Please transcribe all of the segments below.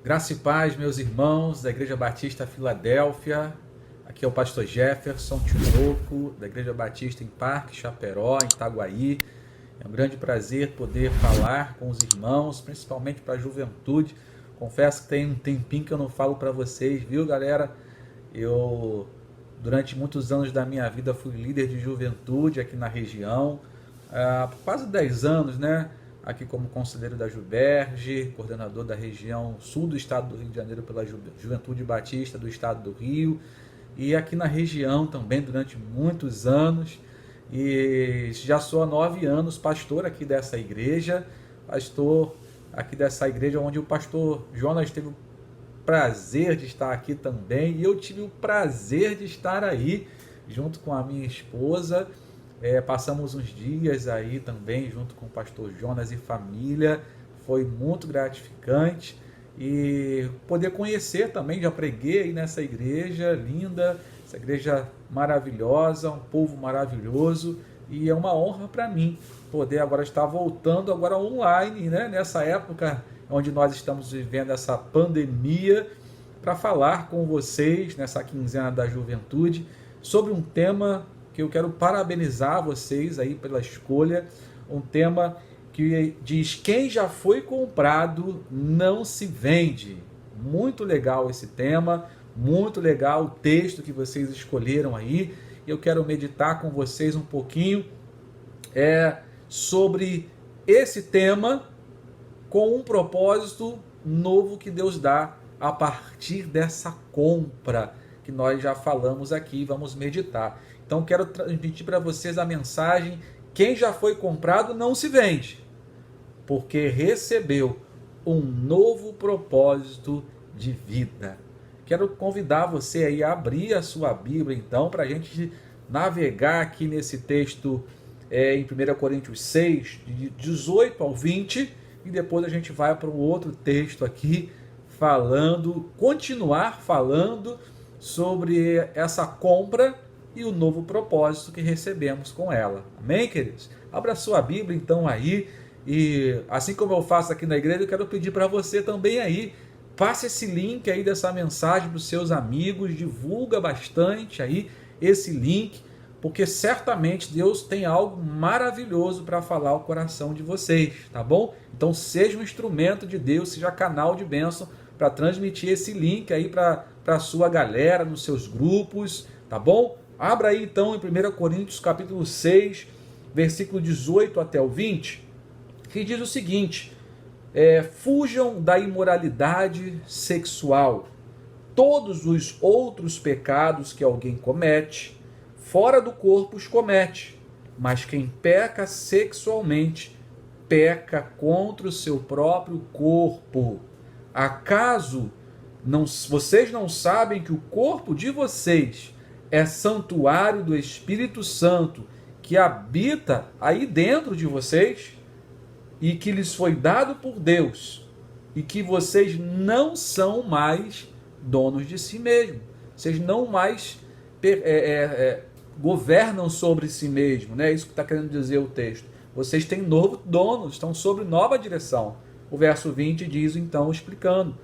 Graça e paz, meus irmãos da Igreja Batista Filadélfia. Aqui é o pastor Jefferson Tinoco, da Igreja Batista em Parque Chaperó, em Itaguaí. É um grande prazer poder falar com os irmãos, principalmente para a juventude. Confesso que tem um tempinho que eu não falo para vocês, viu, galera? Eu, durante muitos anos da minha vida, fui líder de juventude aqui na região. Há quase 10 anos, né? Aqui como conselheiro da Juberge, coordenador da região sul do estado do Rio de Janeiro pela Juventude Batista do estado do Rio, e aqui na região também durante muitos anos, e já sou há 9 anos pastor aqui dessa igreja, onde o pastor Jonas teve o prazer de estar aqui também, e eu tive o prazer de estar aí junto com a minha esposa. Passamos uns dias aí também junto com o pastor Jonas e família, foi muito gratificante, e poder conhecer também, já preguei aí nessa igreja linda, essa igreja maravilhosa, um povo maravilhoso, e é uma honra para mim poder agora estar voltando agora online, né, nessa época onde nós estamos vivendo essa pandemia, para falar com vocês nessa quinzena da juventude sobre um tema que eu quero parabenizar vocês aí pela escolha, um tema que diz: quem já foi comprado não se vende. Muito legal esse tema, muito legal o texto que vocês escolheram aí. Eu quero meditar com vocês um pouquinho sobre esse tema, com um propósito novo que Deus dá a partir dessa compra que nós já falamos aqui. Vamos meditar. Então quero transmitir para vocês a mensagem: quem já foi comprado não se vende, porque recebeu um novo propósito de vida. Quero convidar você aí a abrir a sua Bíblia, então, para a gente navegar aqui nesse texto em 1 Coríntios 6, de 18 ao 20, e depois a gente vai para um outro texto aqui, continuar falando sobre essa compra e o novo propósito que recebemos com ela. Amém, queridos? Abra sua Bíblia então aí, e assim como eu faço aqui na igreja, eu quero pedir para você também aí, passe esse link aí dessa mensagem para os seus amigos, divulga bastante aí esse link, porque certamente Deus tem algo maravilhoso para falar ao coração de vocês, tá bom? Então seja um instrumento de Deus, seja canal de bênção para transmitir esse link aí para a sua galera, nos seus grupos, tá bom? Abra aí então em 1 Coríntios capítulo 6, versículo 18 até o 20, que diz o seguinte: fujam da imoralidade sexual, todos os outros pecados que alguém comete, fora do corpo os comete, mas quem peca sexualmente, peca contra o seu próprio corpo. Acaso vocês não sabem que o corpo de vocês é santuário do Espírito Santo, que habita aí dentro de vocês, e que lhes foi dado por Deus, e que vocês não são mais donos de si mesmos, vocês não mais governam sobre si mesmos, né? Isso que está querendo dizer o texto. Vocês têm novo dono, estão sob nova direção. O verso 20 diz então, explicando: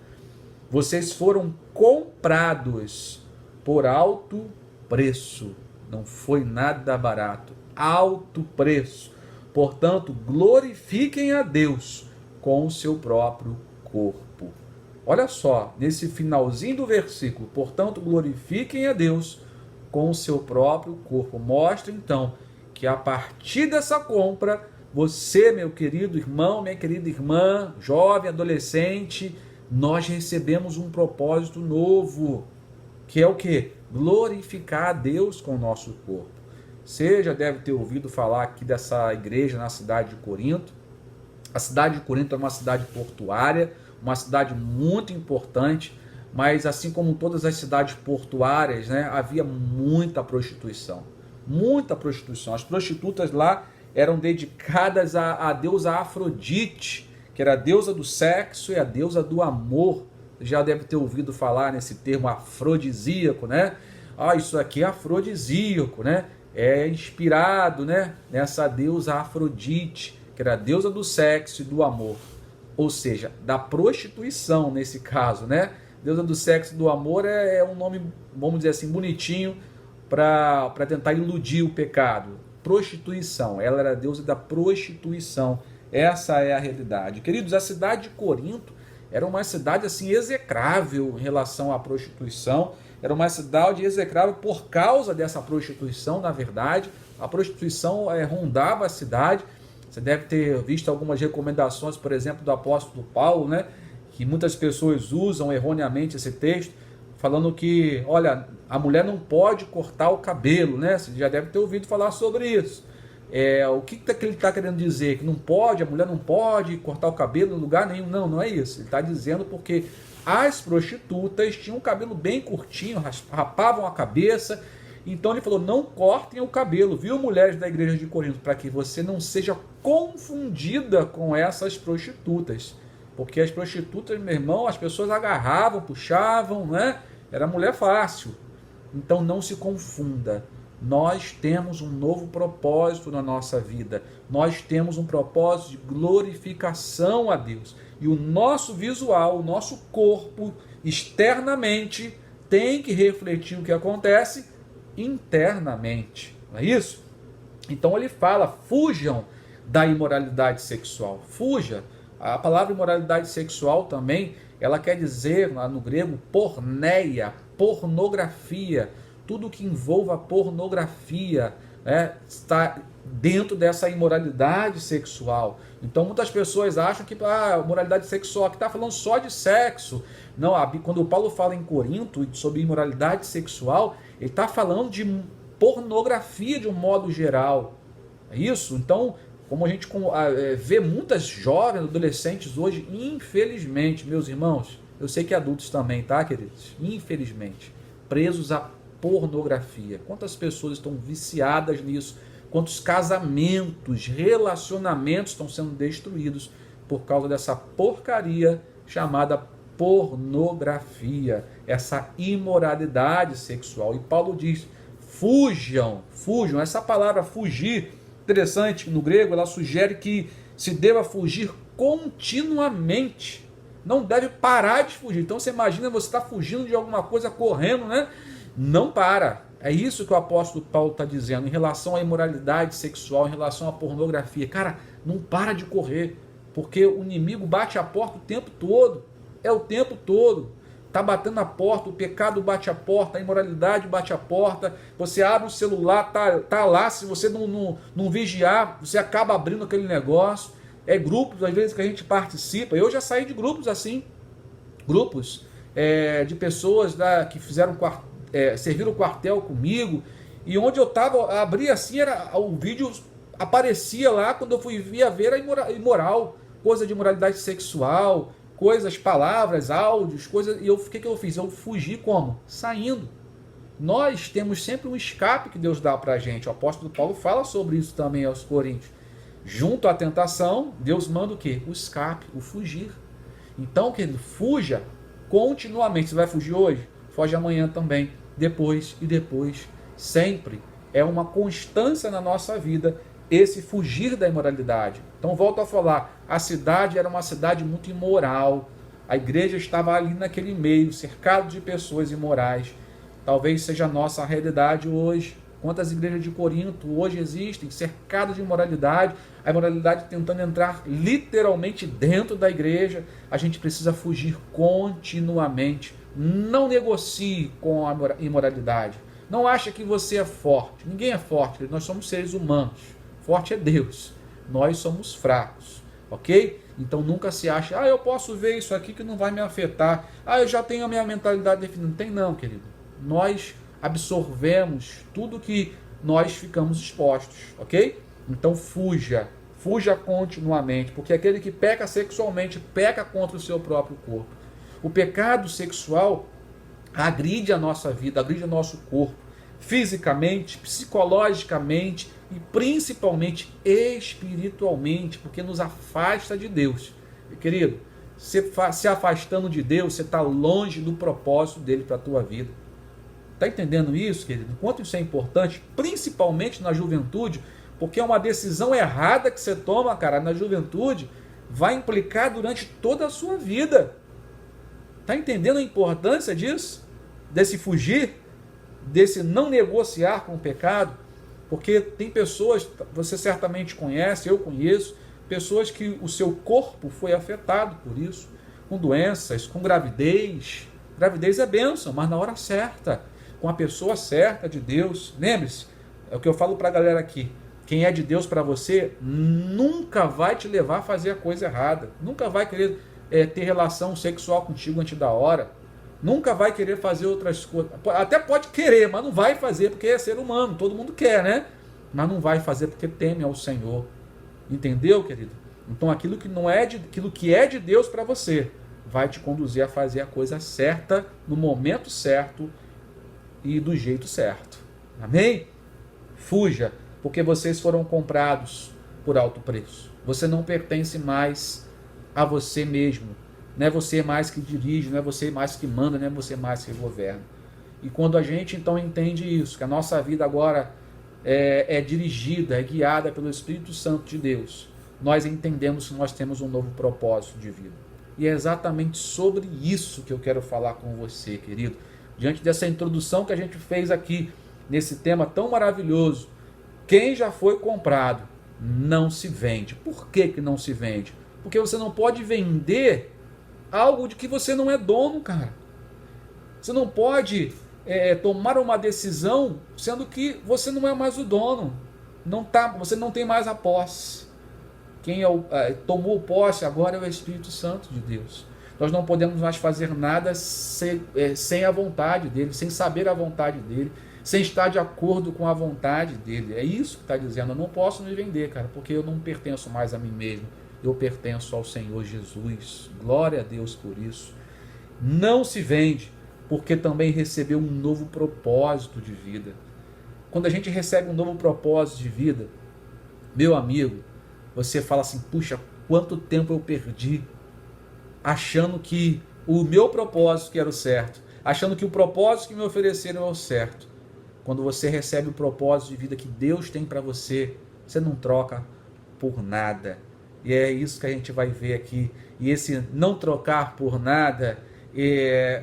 vocês foram comprados por alto preço, não foi nada barato, alto preço. Portanto, glorifiquem a Deus com o seu próprio corpo. Olha só, nesse finalzinho do versículo, portanto, glorifiquem a Deus com o seu próprio corpo. Mostra então que a partir dessa compra, você, meu querido irmão, minha querida irmã, jovem, adolescente, nós recebemos um propósito novo, que é o quê? Glorificar a Deus com o nosso corpo. Você já deve ter ouvido falar aqui dessa igreja na cidade de Corinto. A cidade de Corinto é uma cidade portuária, uma cidade muito importante, mas assim como todas as cidades portuárias, né, havia muita prostituição. Muita prostituição. As prostitutas lá eram dedicadas à deusa Afrodite, que era a deusa do sexo e a deusa do amor. Você já deve ter ouvido falar nesse termo afrodisíaco, né? Isso aqui é afrodisíaco, né? É inspirado, né, nessa deusa Afrodite, que era a deusa do sexo e do amor. ou seja, da prostituição nesse caso, né? Deusa do sexo e do amor é um nome, vamos dizer assim, bonitinho para tentar iludir o pecado. Prostituição, ela era a deusa da prostituição. Essa é a realidade. Queridos, a cidade de Corinto era uma cidade assim execrável em relação à prostituição. Era uma cidade execrável por causa dessa prostituição, na verdade. A prostituição rondava a cidade. Você deve ter visto algumas recomendações, por exemplo, do apóstolo Paulo, né? Que muitas pessoas usam erroneamente esse texto, falando que, olha, a mulher não pode cortar o cabelo, né? Você já deve ter ouvido falar sobre isso. O que ele está querendo dizer? Que não pode, a mulher não pode cortar o cabelo em lugar nenhum? Não, não é isso. Ele está dizendo porque as prostitutas tinham um cabelo bem curtinho, rapavam a cabeça. Então ele falou, não cortem o cabelo, viu, mulheres da igreja de Corinto, para que você não seja confundida com essas prostitutas. Porque as prostitutas, meu irmão, as pessoas agarravam, puxavam, né? Era mulher fácil. Então não se confunda. Nós temos um novo propósito na nossa vida. Nós temos um propósito de glorificação a Deus. E o nosso visual, o nosso corpo, externamente, tem que refletir o que acontece internamente. Não é isso? Então ele fala, fujam da imoralidade sexual. Fuja. A palavra imoralidade sexual também, ela quer dizer, lá no grego, porneia, pornografia. Tudo que envolva pornografia, né, está dentro dessa imoralidade sexual. Então muitas pessoas acham que a moralidade sexual aqui está falando só de sexo. Não, quando o Paulo fala em Corinto sobre imoralidade sexual, ele está falando de pornografia de um modo geral. É isso? Então, como a gente vê muitas jovens, adolescentes hoje, infelizmente, meus irmãos, eu sei que adultos também, tá, queridos? Infelizmente, presos a pornografia. Quantas pessoas estão viciadas nisso? Quantos casamentos, relacionamentos estão sendo destruídos por causa dessa porcaria chamada pornografia, essa imoralidade sexual. E Paulo diz, fujam. Essa palavra fugir, interessante, no grego, ela sugere que se deva fugir continuamente. Não deve parar de fugir. Então você imagina, você está fugindo de alguma coisa, correndo, né? Não para. É isso que o apóstolo Paulo está dizendo em relação à imoralidade sexual, em relação à pornografia. Cara, não para de correr, porque o inimigo bate a porta o tempo todo. É o tempo todo. Está batendo a porta, o pecado bate a porta, a imoralidade bate a porta. Você abre o celular, tá lá, se você não vigiar, você acaba abrindo aquele negócio. É grupos, às vezes, que a gente participa. Eu já saí de grupos assim, grupos de pessoas que fizeram serviram o quartel comigo, e onde eu estava, abri assim, o vídeo aparecia lá, quando eu fui ver era imoral, coisa de imoralidade sexual, coisas, palavras, áudios, coisas, e o que eu fiz? Eu fugi como? Saindo. Nós temos sempre um escape que Deus dá para a gente. O apóstolo Paulo fala sobre isso também aos Coríntios. Junto à tentação, Deus manda o quê? O escape, o fugir. Então, querido, fuja continuamente. Você vai fugir hoje? Foge amanhã também. Depois e depois. Sempre. É uma constância na nossa vida esse fugir da imoralidade. Então, volto a falar. A cidade era uma cidade muito imoral. A igreja estava ali naquele meio, cercado de pessoas imorais. Talvez seja a nossa realidade hoje. Quantas igrejas de Corinto hoje existem cercadas de imoralidade, a imoralidade tentando entrar literalmente dentro da igreja. A gente precisa fugir continuamente. Não negocie com a imoralidade. Não acha que você é forte. Ninguém é forte, nós somos seres humanos. Forte é Deus. Nós somos fracos, ok? Então nunca se acha, eu posso ver isso aqui que não vai me afetar. Eu já tenho a minha mentalidade definida. Não tem não, querido. Nós absorvemos tudo que nós ficamos expostos, ok? Então fuja continuamente, porque aquele que peca sexualmente peca contra o seu próprio corpo. O pecado sexual agride a nossa vida, agride o nosso corpo, fisicamente, psicologicamente e principalmente espiritualmente, porque nos afasta de Deus. E, querido, se afastando de Deus, você está longe do propósito dele para a tua vida. Está entendendo isso, querido? Quanto isso é importante, principalmente na juventude, porque é uma decisão errada que você toma, cara, na juventude, vai implicar durante toda a sua vida. Está entendendo a importância disso? Desse fugir, desse não negociar com o pecado? Porque tem pessoas, você certamente conhece, eu conheço, pessoas que o seu corpo foi afetado por isso, com doenças, com gravidez. Gravidez é bênção, mas na hora certa, com a pessoa certa de Deus. Lembre-se, é o que eu falo para a galera aqui, quem é de Deus para você nunca vai te levar a fazer a coisa errada, nunca vai querer ter relação sexual contigo antes da hora, nunca vai querer fazer outras coisas, até pode querer, mas não vai fazer porque é ser humano, todo mundo quer, né? Mas não vai fazer porque teme ao Senhor. Entendeu, querido? Então aquilo que é de Deus para você vai te conduzir a fazer a coisa certa, no momento certo e do jeito certo. Amém? Fuja, porque vocês foram comprados por alto preço. Você não pertence mais a você mesmo. Não é você mais que dirige, não é você mais que manda, não é você mais que governa. E quando a gente então entende isso, que a nossa vida agora é dirigida, é guiada pelo Espírito Santo de Deus, nós entendemos que nós temos um novo propósito de vida. E é exatamente sobre isso que eu quero falar com você, querido. Diante dessa introdução que a gente fez aqui, nesse tema tão maravilhoso, quem já foi comprado não se vende. Por que que não se vende? Porque você não pode vender algo de que você não é dono, cara. Você não pode tomar uma decisão sendo que você não é mais o dono. Você não tem mais a posse. Quem tomou posse agora é o Espírito Santo de Deus. Nós não podemos mais fazer nada sem a vontade dele, sem saber a vontade dele, sem estar de acordo com a vontade dele. É isso que está dizendo. Eu não posso me vender, cara, porque eu não pertenço mais a mim mesmo. Eu pertenço ao Senhor Jesus. Glória a Deus por isso. Não se vende, porque também recebeu um novo propósito de vida. Quando a gente recebe um novo propósito de vida, meu amigo, você fala assim, puxa, quanto tempo eu perdi achando que o meu propósito que era o certo, achando que o propósito que me ofereceram é o certo. Quando você recebe o propósito de vida que Deus tem para você, você não troca por nada. E é isso que a gente vai ver aqui. E esse não trocar por nada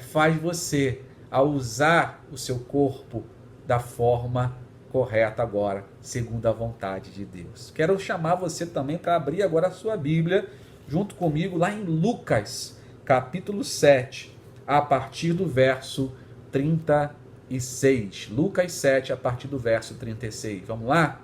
faz você a usar o seu corpo da forma correta agora, segundo a vontade de Deus. Quero chamar você também para abrir agora a sua Bíblia, junto comigo, lá em Lucas, capítulo 7, a partir do verso 36. Lucas 7, a partir do verso 36. Vamos lá?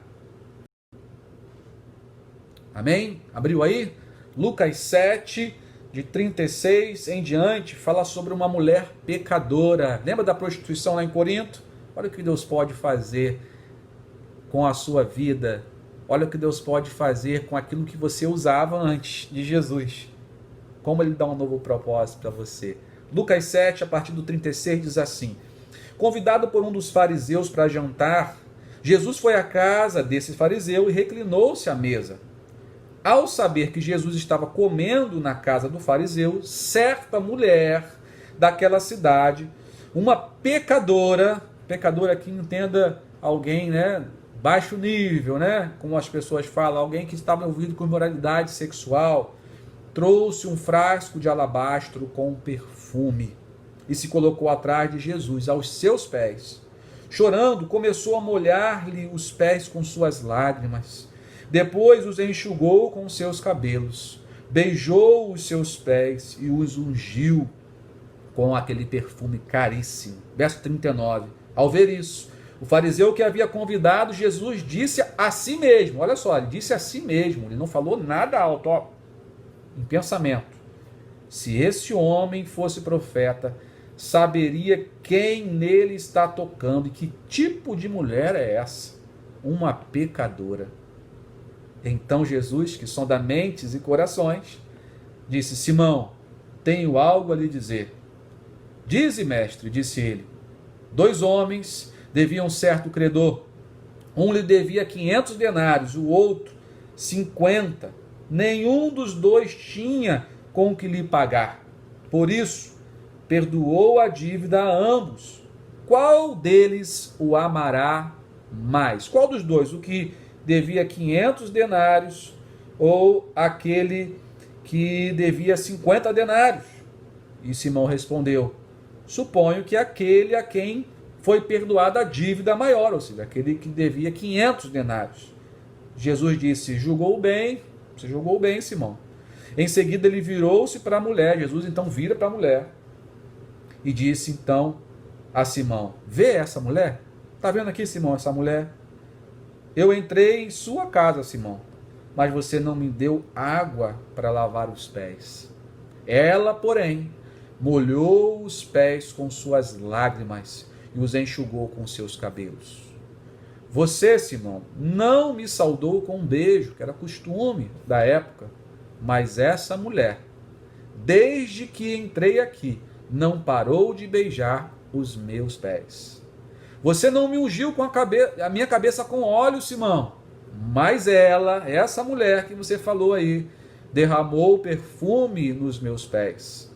Amém? Abriu aí? Lucas 7, de 36 em diante, fala sobre uma mulher pecadora. Lembra da prostituição lá em Corinto? Olha o que Deus pode fazer com a sua vida. Olha o que Deus pode fazer com aquilo que você usava antes de Jesus. Como Ele dá um novo propósito para você. Lucas 7, a partir do 36, diz assim: convidado por um dos fariseus para jantar, Jesus foi à casa desse fariseu e reclinou-se à mesa. Ao saber que Jesus estava comendo na casa do fariseu, certa mulher daquela cidade, uma pecadora aqui entenda alguém, né, baixo nível, né, como as pessoas falam, alguém que estava envolvido com imoralidade sexual, trouxe um frasco de alabastro com perfume e se colocou atrás de Jesus, aos seus pés. Chorando, começou a molhar-lhe os pés com suas lágrimas. Depois os enxugou com seus cabelos, beijou os seus pés e os ungiu com aquele perfume caríssimo. Verso 39. Ao ver isso, o fariseu que havia convidado Jesus disse a si mesmo, olha só, ele disse a si mesmo, ele não falou nada alto, ó, em pensamento. Se esse homem fosse profeta, saberia quem nele está tocando e que tipo de mulher é essa? Uma pecadora. Então Jesus, que sonda mentes e corações, disse: Simão, tenho algo a lhe dizer. Dize, mestre, disse ele. 2 homens deviam certo credor. Um lhe devia 500 denários, o outro 50. Nenhum dos dois tinha com o que lhe pagar. Por isso, perdoou a dívida a ambos. Qual deles o amará mais? Qual dos dois? O que devia 500 denários ou aquele que devia 50 denários. E Simão respondeu: suponho que aquele a quem foi perdoada a dívida maior, ou seja, aquele que devia 500 denários. Jesus disse: julgou bem, você julgou bem, Simão. Em seguida ele virou-se para a mulher. Jesus então vira para a mulher e disse então a Simão: vê essa mulher? Está vendo aqui, Simão, essa mulher? Eu entrei em sua casa, Simão, mas você não me deu água para lavar os pés. Ela, porém, molhou os pés com suas lágrimas e os enxugou com seus cabelos. Você, Simão, não me saudou com um beijo, que era costume da época, mas essa mulher, desde que entrei aqui, não parou de beijar os meus pés. Você não me ungiu com a minha cabeça com óleo, Simão, mas ela, essa mulher que você falou aí, derramou perfume nos meus pés.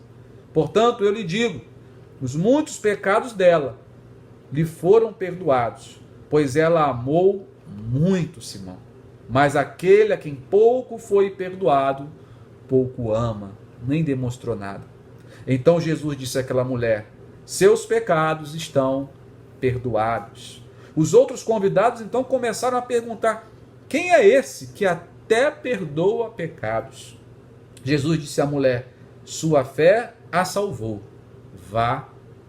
Portanto, eu lhe digo, os muitos pecados dela lhe foram perdoados, pois ela amou muito, Simão. Mas aquele a quem pouco foi perdoado, pouco ama, nem demonstrou nada. Então Jesus disse àquela mulher: seus pecados estão perdoados. Os outros convidados então começaram a perguntar: quem é esse que até perdoa pecados? Jesus disse à mulher: sua fé a salvou. Vá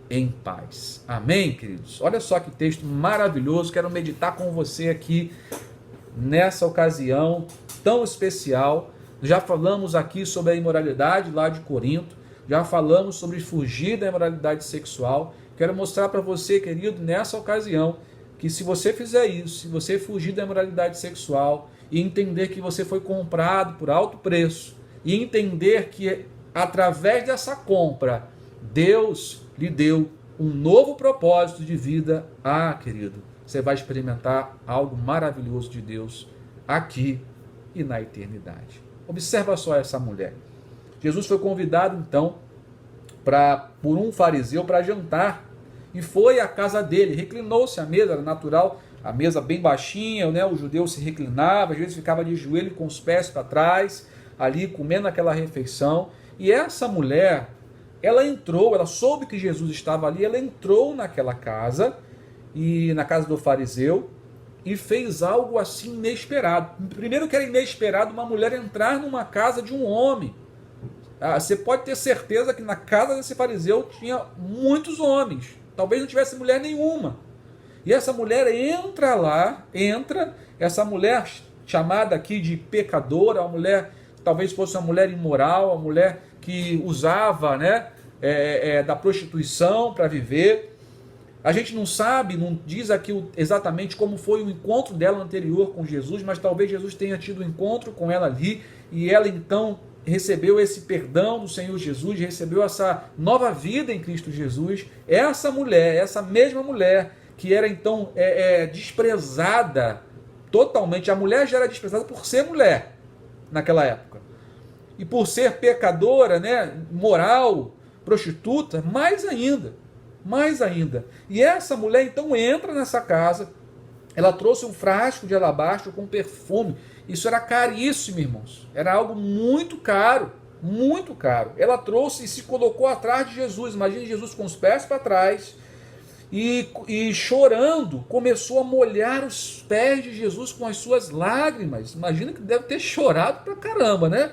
em paz. Amém, queridos? Olha só que texto maravilhoso. Quero meditar com você aqui nessa ocasião tão especial. Já falamos aqui sobre a imoralidade lá de Corinto. Já falamos sobre fugir da imoralidade sexual. Quero mostrar para você, querido, nessa ocasião, que se você fizer isso, se você fugir da imoralidade sexual e entender que você foi comprado por alto preço, e entender que através dessa compra, Deus lhe deu um novo propósito de vida, querido, você vai experimentar algo maravilhoso de Deus aqui e na eternidade. Observa só essa mulher. Jesus foi convidado então por um fariseu para jantar e foi à casa dele, reclinou-se à mesa, era natural, a mesa bem baixinha, né? O judeu se reclinava, às vezes ficava de joelho com os pés para trás, ali comendo aquela refeição. E essa mulher, ela entrou, ela soube que Jesus estava ali, ela entrou naquela casa, e na casa do fariseu, e fez algo assim inesperado. Primeiro que era inesperado uma mulher entrar numa casa de um homem. Você pode ter certeza que na casa desse fariseu tinha muitos homens, talvez não tivesse mulher nenhuma. E essa mulher essa mulher chamada aqui de pecadora, uma mulher, talvez fosse uma mulher imoral, uma mulher que usava, né, da prostituição para viver. A gente não sabe, não diz aqui exatamente como foi o encontro dela anterior com Jesus, mas talvez Jesus tenha tido um encontro com ela ali, e ela então recebeu esse perdão do Senhor Jesus, recebeu essa nova vida em Cristo Jesus. Essa mulher, essa mesma mulher que era então desprezada totalmente, a mulher já era desprezada por ser mulher naquela época, e por ser pecadora, né, moral, prostituta, mais ainda. E essa mulher então entra nessa casa, ela trouxe um frasco de alabastro com perfume. Isso era caríssimo, irmãos, era algo muito caro, muito caro. Ela trouxe e se colocou atrás de Jesus, imagine Jesus com os pés para trás, e chorando, começou a molhar os pés de Jesus com as suas lágrimas. Imagina que deve ter chorado pra caramba, né?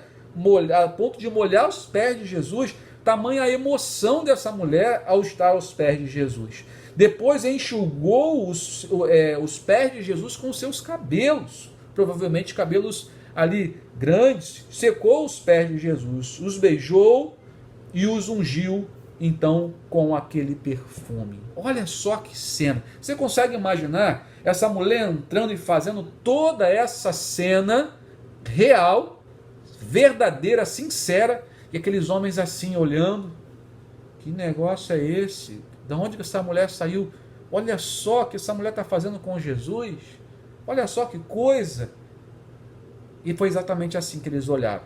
A ponto de molhar os pés de Jesus, tamanha a emoção dessa mulher ao estar aos pés de Jesus. Depois enxugou os pés de Jesus com seus cabelos, provavelmente cabelos ali grandes, secou os pés de Jesus, os beijou e os ungiu então com aquele perfume. Olha só que cena. Você consegue imaginar essa mulher entrando e fazendo toda essa cena real, verdadeira, sincera, e aqueles homens assim olhando? Que negócio é esse? De onde que essa mulher saiu? Olha só o que essa mulher está fazendo com Jesus. Olha só que coisa. E foi exatamente assim que eles olharam.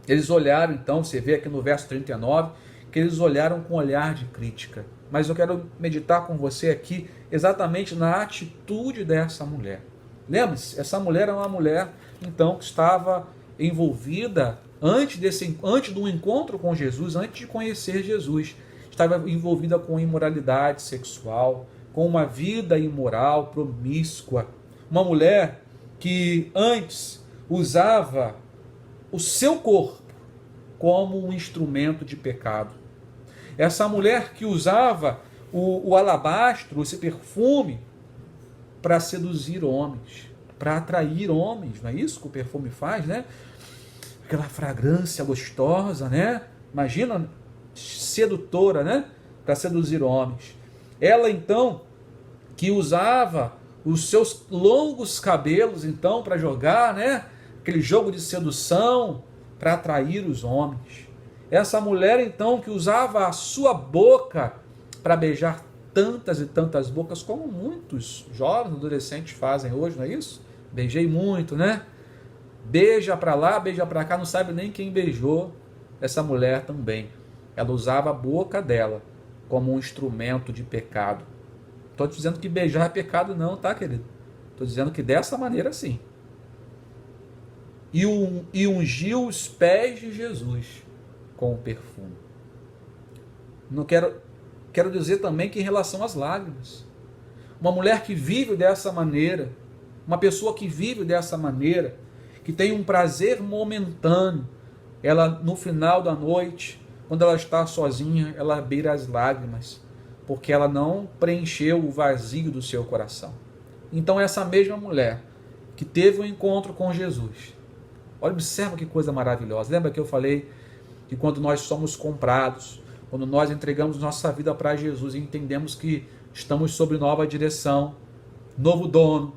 Eles olharam então, você vê aqui no verso 39, que eles olharam com olhar de crítica. Mas eu quero meditar com você aqui exatamente na atitude dessa mulher. Lembre-se, essa mulher é uma mulher então que estava envolvida antes do encontro com Jesus, antes de conhecer Jesus, estava envolvida com imoralidade sexual, com uma vida imoral, promíscua. Uma mulher que antes usava o seu corpo como um instrumento de pecado. Essa mulher que usava o alabastro, esse perfume, para seduzir homens, para atrair homens, não é isso que o perfume faz, né? Aquela fragrância gostosa, né? Imagina, sedutora, né? Para seduzir homens. Ela então, que usava os seus longos cabelos, então, para jogar, né? Aquele jogo de sedução, para atrair os homens. Essa mulher, então, que usava a sua boca para beijar tantas e tantas bocas, como muitos jovens, adolescentes fazem hoje, não é isso? Beijei muito, né? Beija para lá, beija para cá, não sabe nem quem beijou. Essa mulher também. Ela usava a boca dela como um instrumento de pecado. Estou dizendo que beijar é pecado não, tá, querido? Estou dizendo que dessa maneira sim. E ungiu os pés de Jesus com o perfume. Não quero dizer também que em relação às lágrimas, uma mulher que vive dessa maneira, uma pessoa que vive dessa maneira, que tem um prazer momentâneo, ela no final da noite, quando ela está sozinha, ela beira as lágrimas, porque ela não preencheu o vazio do seu coração. Então essa mesma mulher que teve um encontro com Jesus, olha, observa que coisa maravilhosa. Lembra que eu falei que quando nós somos comprados, quando nós entregamos nossa vida para Jesus e entendemos que estamos sob nova direção, novo dono,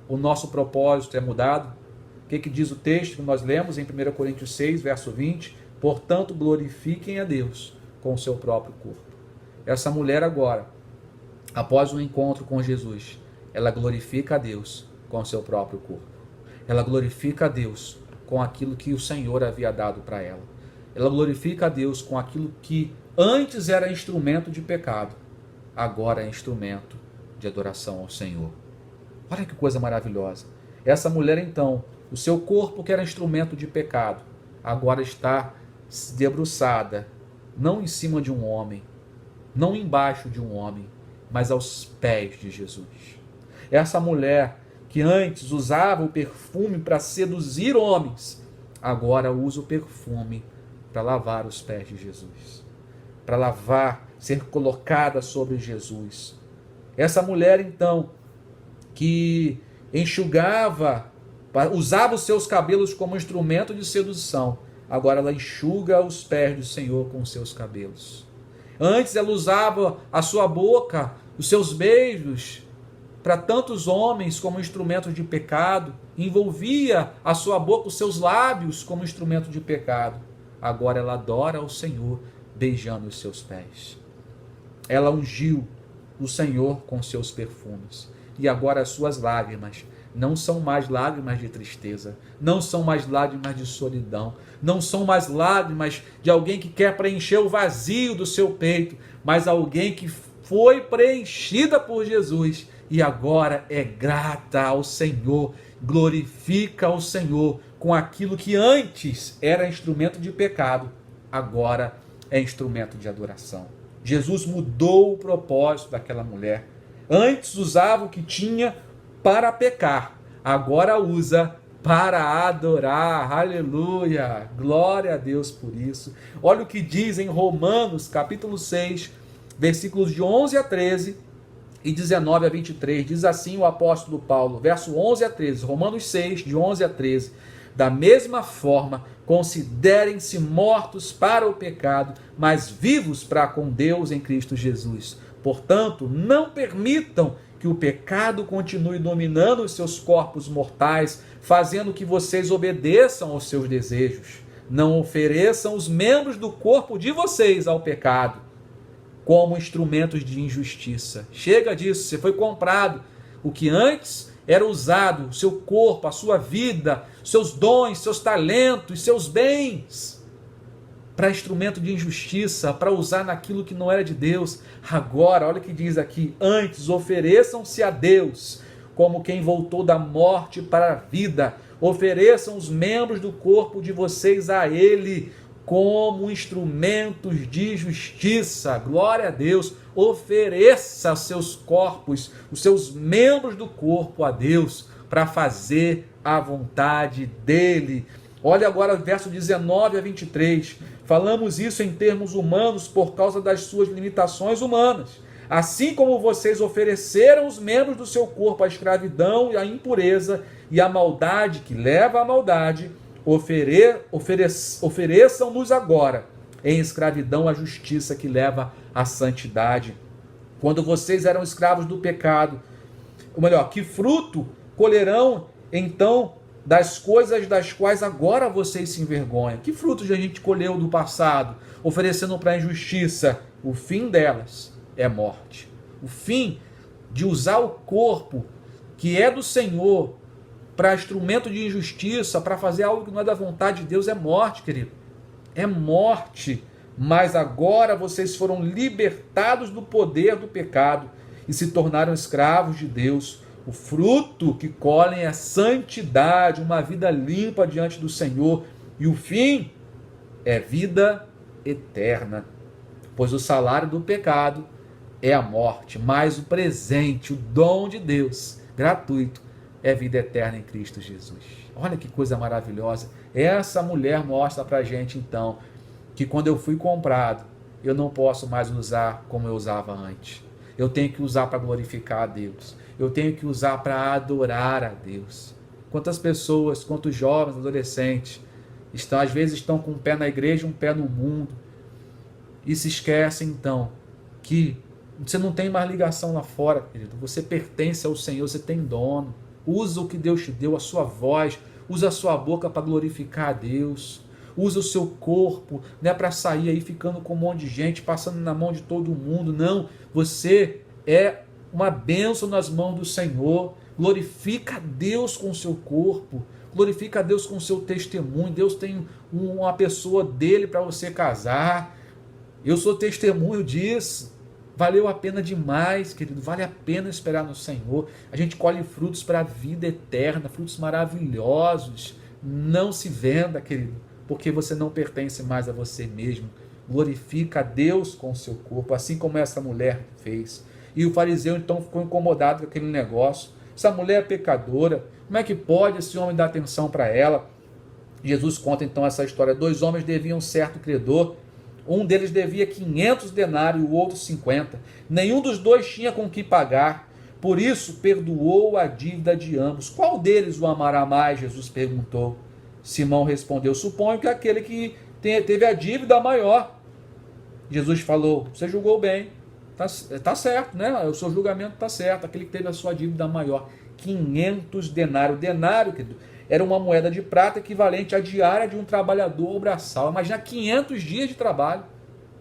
o nosso propósito é mudado. O que diz o texto que nós lemos em 1 Coríntios 6, verso 20? Portanto, glorifiquem a Deus com o seu próprio corpo. Essa mulher agora, após o encontro com Jesus, ela glorifica a Deus com o seu próprio corpo. Ela glorifica a Deus com aquilo que o Senhor havia dado para ela. Ela glorifica a Deus com aquilo que antes era instrumento de pecado, agora é instrumento de adoração ao Senhor. Olha que coisa maravilhosa. Essa mulher então, o seu corpo que era instrumento de pecado, agora está debruçada, não em cima de um homem, não embaixo de um homem, mas aos pés de Jesus. Essa mulher que antes usava o perfume para seduzir homens, agora usa o perfume para lavar os pés de Jesus, para lavar, ser colocada sobre Jesus. Essa mulher então, que enxugava, usava os seus cabelos como instrumento de sedução, agora ela enxuga os pés do Senhor com os seus cabelos. Antes ela usava a sua boca, os seus beijos, para tantos homens como instrumento de pecado, envolvia a sua boca, os seus lábios como instrumento de pecado. Agora ela adora ao Senhor, beijando os seus pés. Ela ungiu o Senhor com seus perfumes. E agora as suas lágrimas não são mais lágrimas de tristeza, não são mais lágrimas de solidão, não são mais lágrimas de alguém que quer preencher o vazio do seu peito, mas alguém que foi preenchida por Jesus e agora é grata ao Senhor, glorifica ao Senhor com aquilo que antes era instrumento de pecado, agora é instrumento de adoração. Jesus mudou o propósito daquela mulher. Antes usava o que tinha para pecar, agora usa para adorar. Aleluia! Glória a Deus por isso. Olha o que diz em Romanos, capítulo 6, versículos de 11 a 13 e 19 a 23. Diz assim o apóstolo Paulo, verso 11 a 13, Romanos 6, de 11 a 13. Da mesma forma, considerem-se mortos para o pecado, mas vivos para com Deus em Cristo Jesus. Portanto, não permitam que o pecado continue dominando os seus corpos mortais, fazendo que vocês obedeçam aos seus desejos. Não ofereçam os membros do corpo de vocês ao pecado como instrumentos de injustiça. Chega disso, você foi comprado. O que antes era usado, o seu corpo, a sua vida, seus dons, seus talentos, seus bens, para instrumento de injustiça, para usar naquilo que não era de Deus. Agora, olha o que diz aqui, antes ofereçam-se a Deus como quem voltou da morte para a vida. Ofereçam os membros do corpo de vocês a Ele como instrumentos de justiça. Glória a Deus. Ofereça seus corpos, os seus membros do corpo a Deus, para fazer a vontade dEle. Olha agora o verso 19 a 23. Falamos isso em termos humanos por causa das suas limitações humanas. Assim como vocês ofereceram os membros do seu corpo à escravidão e à impureza e à maldade que leva à maldade, ofereçam-nos agora em escravidão à justiça que leva à santidade. Quando vocês eram escravos do pecado, ou melhor, que fruto colherão então das coisas das quais agora vocês se envergonham? Que frutos a gente colheu do passado, oferecendo para a injustiça? O fim delas é morte. O fim de usar o corpo que é do Senhor para instrumento de injustiça, para fazer algo que não é da vontade de Deus, é morte, querido. É morte. Mas agora vocês foram libertados do poder do pecado e se tornaram escravos de Deus. O fruto que colhem é santidade, uma vida limpa diante do Senhor. E o fim é vida eterna. Pois o salário do pecado é a morte, mas o presente, o dom de Deus, gratuito, é vida eterna em Cristo Jesus. Olha que coisa maravilhosa. Essa mulher mostra para a gente, então, que quando eu fui comprado, eu não posso mais usar como eu usava antes. Eu tenho que usar para glorificar a Deus. Eu tenho que usar para adorar a Deus. Quantas pessoas, quantos jovens, adolescentes, às vezes estão com um pé na igreja e um pé no mundo, e se esquecem, então, que você não tem mais ligação lá fora, querido. Você pertence ao Senhor, você tem dono. Usa o que Deus te deu, a sua voz, usa a sua boca para glorificar a Deus. Usa o seu corpo, não é para sair aí ficando com um monte de gente, passando na mão de todo mundo. Não, você é uma bênção nas mãos do Senhor. Glorifica a Deus com o seu corpo, glorifica a Deus com o seu testemunho. Deus tem uma pessoa dele para você casar. Eu sou testemunho disso. Valeu a pena demais, querido. Vale a pena esperar no Senhor. A gente colhe frutos para a vida eterna, frutos maravilhosos. Não se venda, querido, porque você não pertence mais a você mesmo. Glorifica a Deus com o seu corpo, assim como essa mulher fez. E o fariseu então ficou incomodado com aquele negócio. Essa mulher é pecadora. Como é que pode esse homem dar atenção para ela? Jesus conta então essa história. 2 homens deviam certo credor. Um deles devia 500 denários e o outro 50. Nenhum dos dois tinha com que pagar. Por isso, perdoou a dívida de ambos. Qual deles o amará mais? Jesus perguntou. Simão respondeu, suponho que aquele que teve a dívida maior. Jesus falou, você julgou bem. Tá certo, né? O seu julgamento está certo. Aquele que teve a sua dívida maior. 500 denários. Denário, querido, era uma moeda de prata equivalente à diária de um trabalhador braçal. Imagina 500 dias de trabalho,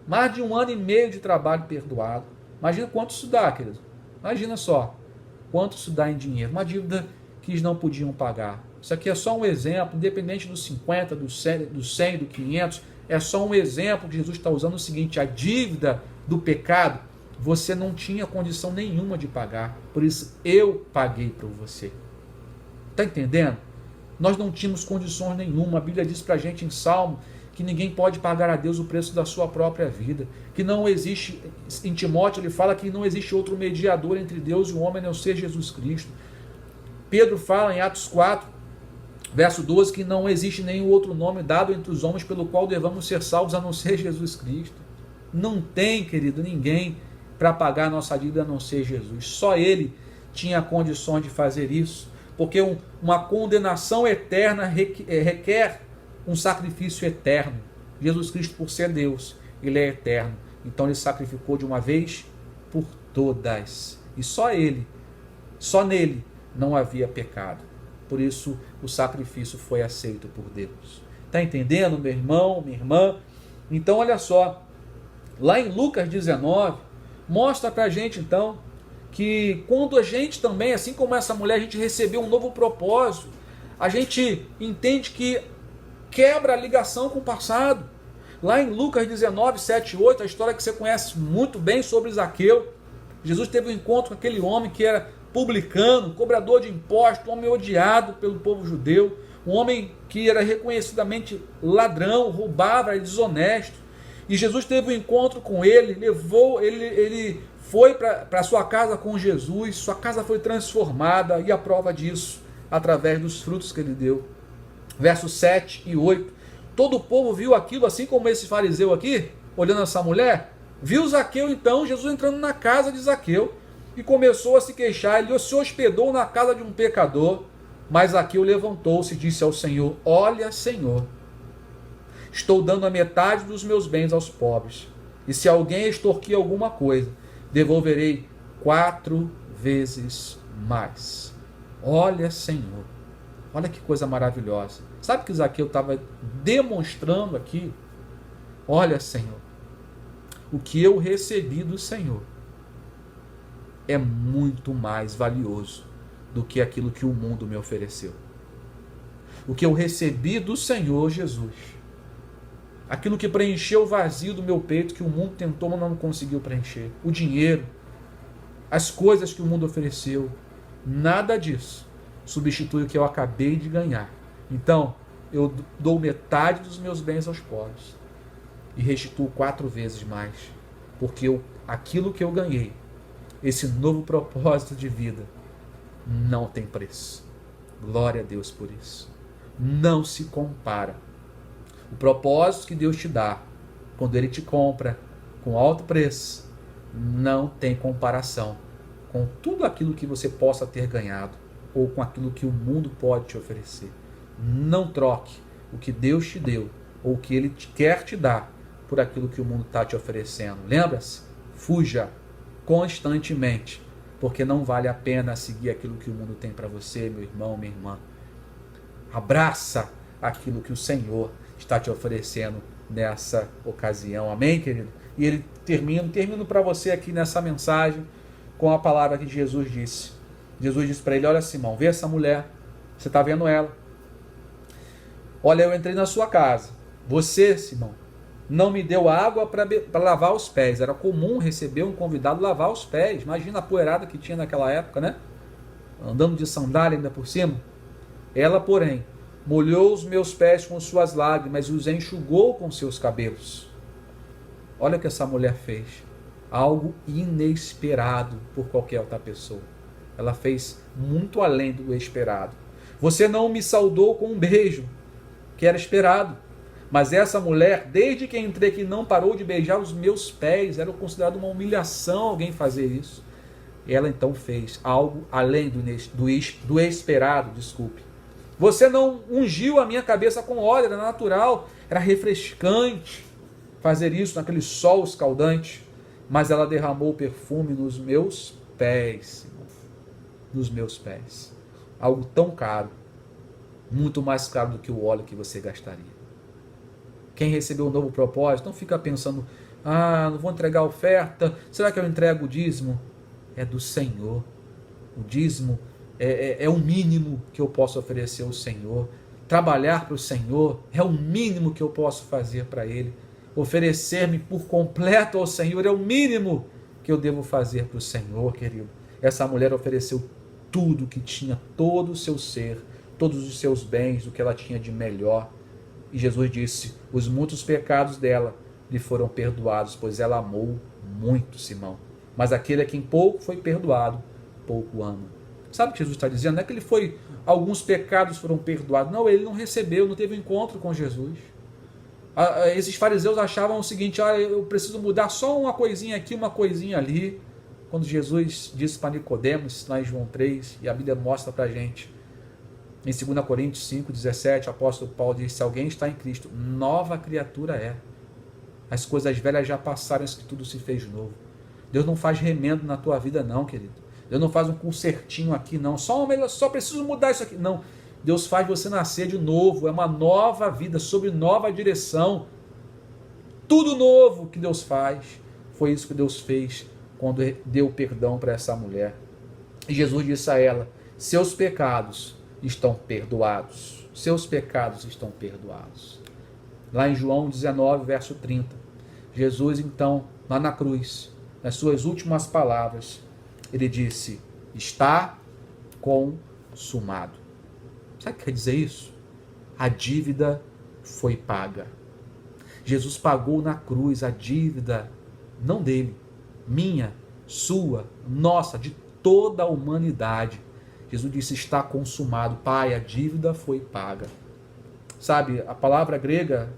mais de 1 ano e meio de trabalho perdoado. Imagina quanto isso dá, querido. Imagina só quanto isso dá em dinheiro. Uma dívida que eles não podiam pagar. Isso aqui é só um exemplo, independente dos 50, do 100, do 500, é só um exemplo que Jesus está usando o seguinte, a dívida do pecado, você não tinha condição nenhuma de pagar, por isso eu paguei por você. Está entendendo? Nós não tínhamos condições nenhuma. A Bíblia diz para a gente em Salmo que ninguém pode pagar a Deus o preço da sua própria vida. Que não existe, em Timóteo ele fala que não existe outro mediador entre Deus e o homem a não ser Jesus Cristo. Pedro fala em Atos 4, verso 12, que não existe nenhum outro nome dado entre os homens pelo qual devamos ser salvos a não ser Jesus Cristo. Não tem, querido, ninguém para pagar a nossa dívida a não ser Jesus. Só Ele tinha condições de fazer isso. Porque uma condenação eterna requer um sacrifício eterno. Jesus Cristo, por ser Deus, Ele é eterno. Então Ele sacrificou de uma vez por todas. E só Ele, só nele não havia pecado. Por isso o sacrifício foi aceito por Deus. Está entendendo, meu irmão, minha irmã? Então olha só, lá em Lucas 19, mostra para a gente então, que quando a gente também, assim como essa mulher, a gente recebeu um novo propósito, a gente entende que quebra a ligação com o passado. Lá em Lucas 19, 7 e 8, a história que você conhece muito bem sobre Zaqueu, Jesus teve um encontro com aquele homem que era publicano, cobrador de impostos, um homem odiado pelo povo judeu, um homem que era reconhecidamente ladrão, roubava, era desonesto. E Jesus teve um encontro com ele, levou ele foi para sua casa com Jesus, sua casa foi transformada, e a prova disso, através dos frutos que ele deu. Versos 7 e 8. Todo o povo viu aquilo, assim como esse fariseu aqui, olhando essa mulher. Viu Zaqueu então, Jesus entrando na casa de Zaqueu, e começou a se queixar. Ele se hospedou na casa de um pecador. Mas Zaqueu levantou-se e disse ao Senhor: olha, Senhor, estou dando a metade dos meus bens aos pobres, e se alguém extorquir alguma coisa, devolverei 4 vezes mais. Olha, Senhor, olha que coisa maravilhosa. Sabe o que Zaqueu estava demonstrando aqui? Olha, Senhor, o que eu recebi do Senhor é muito mais valioso do que aquilo que o mundo me ofereceu. O que eu recebi do Senhor Jesus, aquilo que preencheu o vazio do meu peito, que o mundo tentou, mas não conseguiu preencher, o dinheiro, as coisas que o mundo ofereceu, nada disso substitui o que eu acabei de ganhar. Então, eu dou metade dos meus bens aos pobres e restituo 4 vezes mais, porque aquilo que eu ganhei, esse novo propósito de vida, não tem preço. Glória a Deus por isso. Não se compara. O propósito que Deus te dá, quando Ele te compra com alto preço, não tem comparação com tudo aquilo que você possa ter ganhado ou com aquilo que o mundo pode te oferecer. Não troque o que Deus te deu ou o que Ele quer te dar por aquilo que o mundo está te oferecendo. Lembra-se? Fuja constantemente, porque não vale a pena seguir aquilo que o mundo tem para você, meu irmão, minha irmã. Abraça aquilo que o Senhor está te oferecendo nessa ocasião. Amém, querido? E ele termino para você aqui nessa mensagem com a palavra que Jesus disse. Jesus disse para ele: olha, Simão, vê essa mulher, você está vendo ela. Olha, eu entrei na sua casa. Você, Simão, não me deu água para lavar os pés. Era comum receber um convidado lavar os pés. Imagina a poeirada que tinha naquela época, né? Andando de sandália ainda por cima. Ela, porém, molhou os meus pés com suas lágrimas e os enxugou com seus cabelos. Olha o que essa mulher fez. Algo inesperado por qualquer outra pessoa. Ela fez muito além do esperado. Você não me saudou com um beijo, que era esperado. Mas essa mulher, desde que entrei aqui, não parou de beijar os meus pés. Era considerado uma humilhação alguém fazer isso. Ela então fez algo além do esperado, desculpe. Você não ungiu a minha cabeça com óleo, era natural, era refrescante fazer isso naquele sol escaldante. Mas ela derramou perfume nos meus pés, nos meus pés. Algo tão caro, muito mais caro do que o óleo que você gastaria. Quem recebeu um novo propósito, não fica pensando: não vou entregar oferta, será que eu entrego o dízimo? É do Senhor. O dízimo é o mínimo que eu posso oferecer ao Senhor. Trabalhar para o Senhor é o mínimo que eu posso fazer para Ele. Oferecer-me por completo ao Senhor é o mínimo que eu devo fazer para o Senhor, querido. Essa mulher ofereceu tudo que tinha, todo o seu ser, todos os seus bens, o que ela tinha de melhor. E Jesus disse: os muitos pecados dela lhe foram perdoados, pois ela amou muito, Simão. Mas aquele a quem pouco foi perdoado, pouco ama. Sabe o que Jesus está dizendo? Não é que alguns pecados foram perdoados. Não, ele não recebeu, não teve um encontro com Jesus. Esses fariseus achavam o seguinte: eu preciso mudar só uma coisinha aqui, uma coisinha ali. Quando Jesus disse para Nicodemos, lá em João 3, e a Bíblia mostra para a gente, em 2 Coríntios 5, 17, o apóstolo Paulo diz: se alguém está em Cristo, nova criatura é. As coisas velhas já passaram, isso que tudo se fez novo. Deus não faz remendo na tua vida não, querido. Deus não faz um consertinho aqui não. Só preciso mudar isso aqui. Não. Deus faz você nascer de novo. É uma nova vida, sob nova direção. Tudo novo que Deus faz. Foi isso que Deus fez quando deu perdão para essa mulher. E Jesus disse a ela: seus pecados estão perdoados. Seus pecados estão perdoados. Lá em João 19, verso 30. Jesus então, lá na cruz, nas suas últimas palavras, ele disse: Está consumado. Sabe o que quer dizer isso? A dívida foi paga. Jesus pagou na cruz a dívida, não dele, minha, sua, nossa, de toda a humanidade. Jesus disse, está consumado. Pai, a dívida foi paga. Sabe, a palavra grega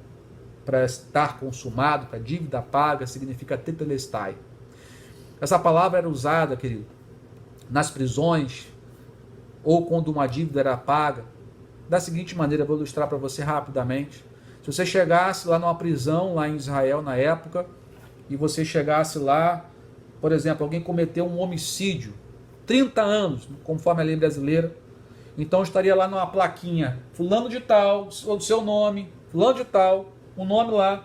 para estar consumado, para dívida paga, significa tetelestai. Essa palavra era usada, querido, nas prisões, ou quando uma dívida era paga, da seguinte maneira, vou ilustrar para você rapidamente. Se você chegasse lá numa prisão, lá em Israel, na época, e você chegasse lá, por exemplo, alguém cometeu um homicídio, 30 anos, conforme a lei brasileira, então estaria lá numa plaquinha, fulano de tal, o seu nome, fulano de tal, o nome lá,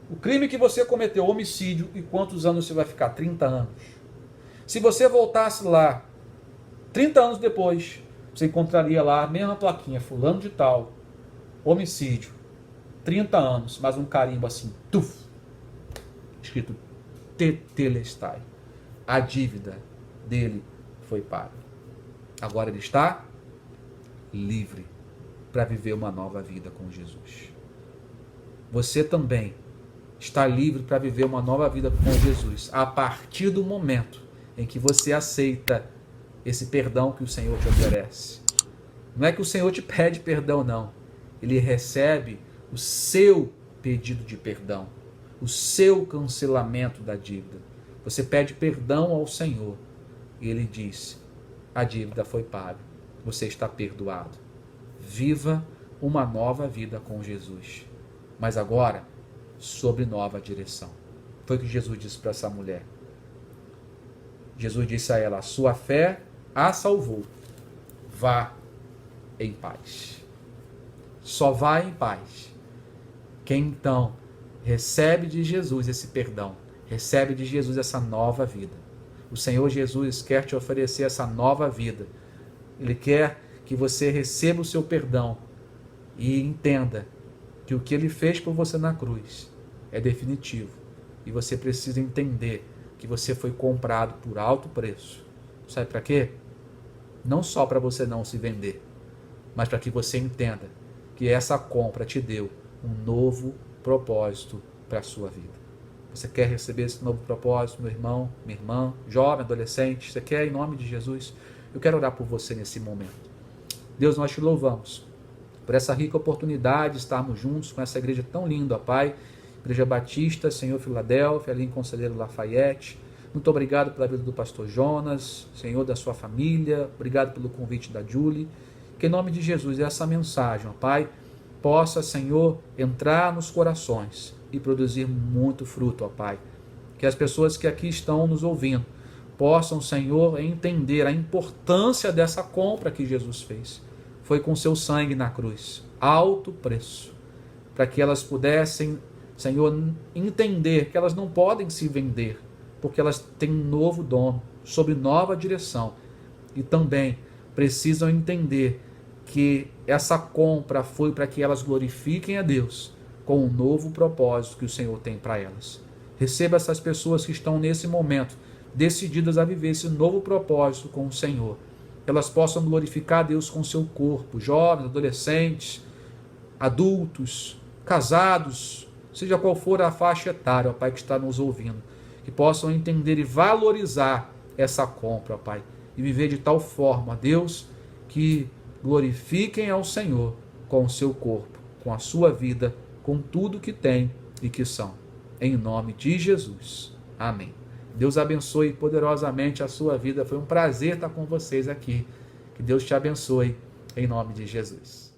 o crime que você cometeu, homicídio, e quantos anos você vai ficar? 30 anos. Se você voltasse lá, 30 anos depois, você encontraria lá a mesma plaquinha, fulano de tal, homicídio, 30 anos, mais um carimbo assim, tuf, escrito tetelestai. A dívida dele foi paga. Agora ele está livre para viver uma nova vida com Jesus. Você também está livre para viver uma nova vida com Jesus a partir do momento em que você aceita esse perdão que o Senhor te oferece. Não é que o Senhor te pede perdão, não. Ele recebe o seu pedido de perdão, o seu cancelamento da dívida. Você pede perdão ao Senhor e Ele diz, a dívida foi paga, você está perdoado. Viva uma nova vida com Jesus. Mas agora, sob nova direção. Foi o que Jesus disse para essa mulher. Jesus disse a ela, a sua fé a salvou. Vá em paz. Só vá em paz. Quem então recebe de Jesus esse perdão, recebe de Jesus essa nova vida. O Senhor Jesus quer te oferecer essa nova vida. Ele quer que você receba o seu perdão e entenda que o que Ele fez por você na cruz é definitivo. E você precisa entender que você foi comprado por alto preço. Sabe para quê? Não só para você não se vender, mas para que você entenda que essa compra te deu um novo propósito para a sua vida. Você quer receber esse novo propósito, meu irmão, minha irmã, jovem, adolescente? Você quer, em nome de Jesus? Eu quero orar por você nesse momento. Deus, nós te louvamos por essa rica oportunidade de estarmos juntos com essa igreja tão linda, ó Pai. Igreja Batista, Senhor Filadélfia, ali em Conselheiro Lafayette. Muito obrigado pela vida do pastor Jonas, Senhor, da sua família. Obrigado pelo convite da Julie. Que em nome de Jesus, essa mensagem, ó Pai, possa, Senhor, entrar nos corações e produzir muito fruto, ó Pai. Que as pessoas que aqui estão nos ouvindo possam, Senhor, entender a importância dessa compra que Jesus fez. Foi com seu sangue na cruz, alto preço, para que elas pudessem, Senhor, entender que elas não podem se vender, porque elas têm um novo dono, sob nova direção, e também precisam entender que essa compra foi para que elas glorifiquem a Deus com um novo propósito que o Senhor tem para elas. Receba essas pessoas que estão nesse momento decididas a viver esse novo propósito com o Senhor. Elas possam glorificar a Deus com seu corpo, jovens, adolescentes, adultos, casados, seja qual for a faixa etária, ó Pai, que está nos ouvindo, que possam entender e valorizar essa compra, ó Pai, e viver de tal forma, Deus, que glorifiquem ao Senhor com o seu corpo, com a sua vida, com tudo que tem e que são. Em nome de Jesus. Amém. Deus abençoe poderosamente a sua vida. Foi um prazer estar com vocês aqui. Que Deus te abençoe em nome de Jesus.